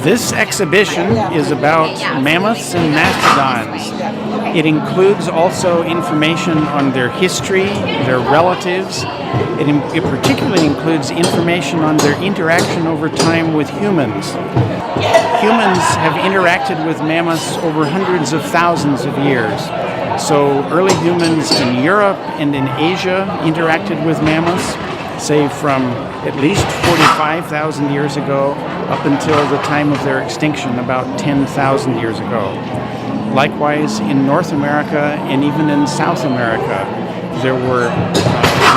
This exhibition is about mammoths and mastodons. It includes also information on their history, their relatives. It particularly includes information on their interaction over time with humans. Humans have interacted with mammoths over hundreds of thousands of years. So early humans in Europe and in Asia interacted with mammoths, say from at least 45,000 years ago up until the time of their extinction, about 10,000 years ago. Likewise, in North America and even in South America, there were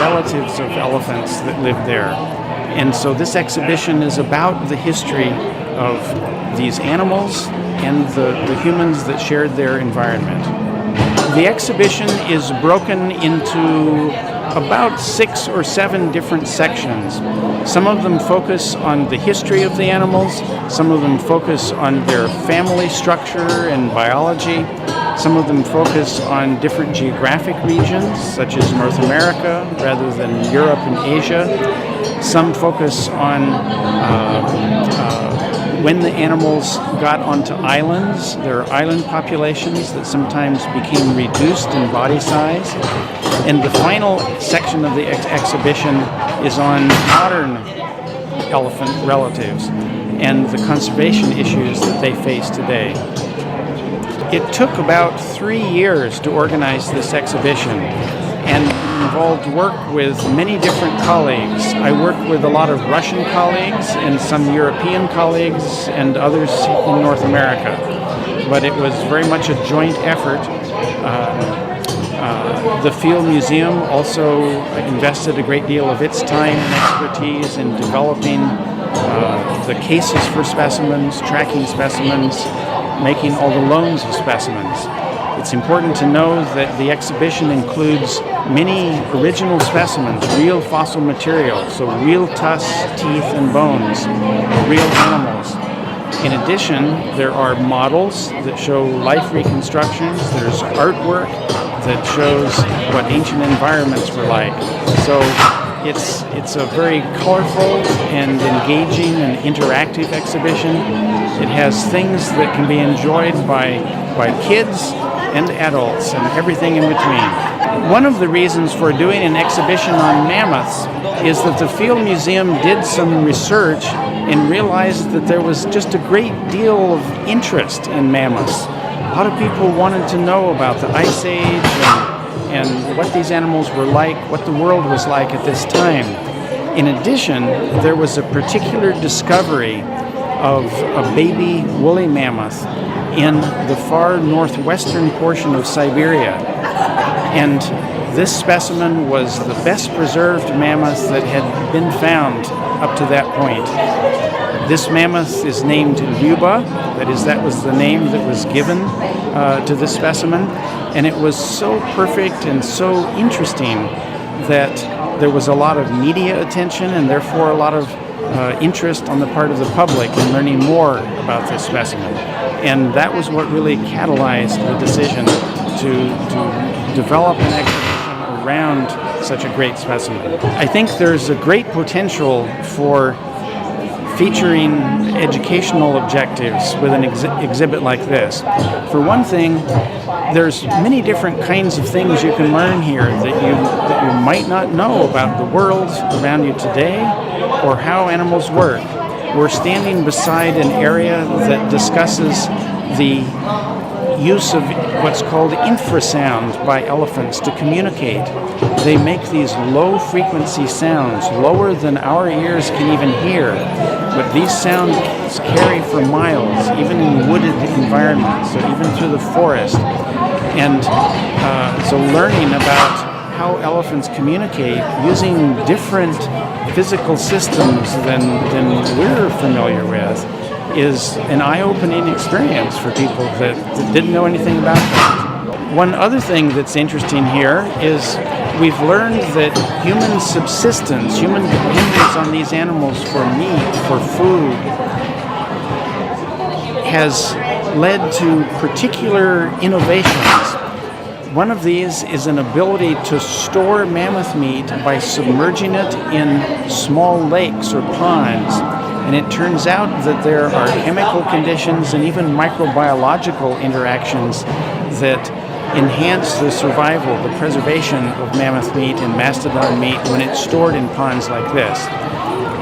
relatives of elephants that lived there. And so this exhibition is about the history of these animals and the humans that shared their environment. The exhibition is broken into about 6 or 7 different sections. Some of them focus on the history of the animals, some of them focus on their family structure and biology, some of them focus on different geographic regions, such as North America rather than Europe and Asia. Some focus on when the animals got onto islands. There are island populations that sometimes became reduced in body size. And the final section of the exhibition is on modern elephant relatives and the conservation issues that they face today. It took about 3 years to organize this exhibition and involved work with many different colleagues. I worked with a lot of Russian colleagues and some European colleagues and others in North America. But it was very much a joint effort. The Field Museum also invested a great deal of its time and expertise in developing the cases for specimens, tracking specimens, making all the loans of specimens. It's important to know that the exhibition includes many original specimens, real fossil material, so real tusks, teeth, and bones, real animals. In addition, there are models that show life reconstructions. There's artwork that shows what ancient environments were like. So it's a very colorful and engaging and interactive exhibition. It has things that can be enjoyed by kids and adults and everything in between. One of the reasons for doing an exhibition on mammoths is that the Field Museum did some research and realized that there was just a great deal of interest in mammoths. A lot of people wanted to know about the Ice Age and what these animals were like, what the world was like at this time. In addition, there was a particular discovery of a baby woolly mammoth in the far northwestern portion of Siberia. And this specimen was the best preserved mammoth that had been found up to that point. This mammoth is named Luba, that was the name that was given to this specimen, and it was so perfect and so interesting that there was a lot of media attention and therefore a lot of interest on the part of the public in learning more about this specimen. And that was what really catalyzed the decision to develop an exhibition around such a great specimen. I think there's a great potential for featuring educational objectives with an exhibit like this. For one thing, there's many different kinds of things you can learn here that you might not know about the world around you today or how animals work. We're standing beside an area that discusses the use of what's called infrasound by elephants to communicate. They make these low-frequency sounds, lower than our ears can even hear, but these sounds carry for miles, even in wooded environments, so even through the forest. And so learning about how elephants communicate using different physical systems than we're familiar with is an eye-opening experience for people that didn't know anything about that. One other thing that's interesting here is we've learned that human subsistence, human dependence on these animals for meat, for food, has led to particular innovations. One of these is an ability to store mammoth meat by submerging it in small lakes or ponds. And it turns out that there are chemical conditions and even microbiological interactions that enhance the survival, the preservation of mammoth meat and mastodon meat when it's stored in ponds like this.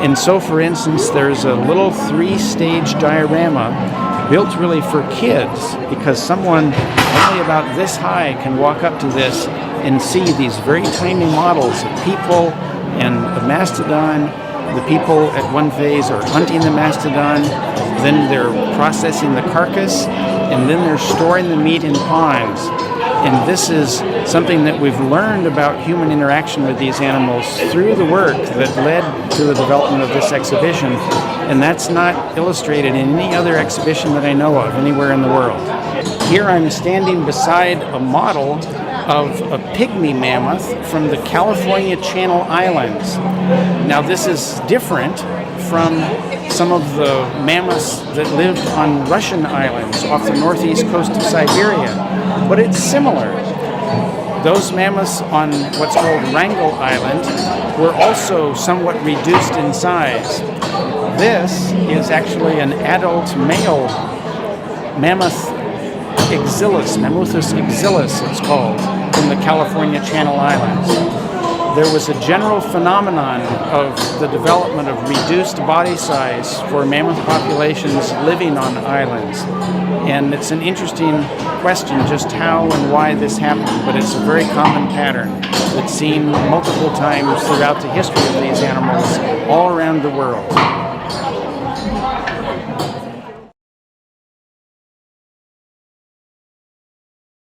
And so, for instance, there's a little 3-stage diorama built really for kids, because someone only about this high can walk up to this and see these very tiny models of people and a mastodon. The people at one phase are hunting the mastodon, then they're processing the carcass, and then they're storing the meat in ponds. And this is something that we've learned about human interaction with these animals through the work that led to the development of this exhibition. And that's not illustrated in any other exhibition that I know of anywhere in the world. Here I'm standing beside a model of a pygmy mammoth from the California Channel Islands. Now this is different from some of the mammoths that lived on Russian islands off the northeast coast of Siberia, but it's similar. Those mammoths on what's called Wrangel Island were also somewhat reduced in size. This is actually an adult male mammoth exilis, Mammuthus exilis it's called, from the California Channel Islands. There was a general phenomenon of the development of reduced body size for mammoth populations living on islands. And it's an interesting question just how and why this happened, but it's a very common pattern that's seen multiple times throughout the history of these animals all around the world.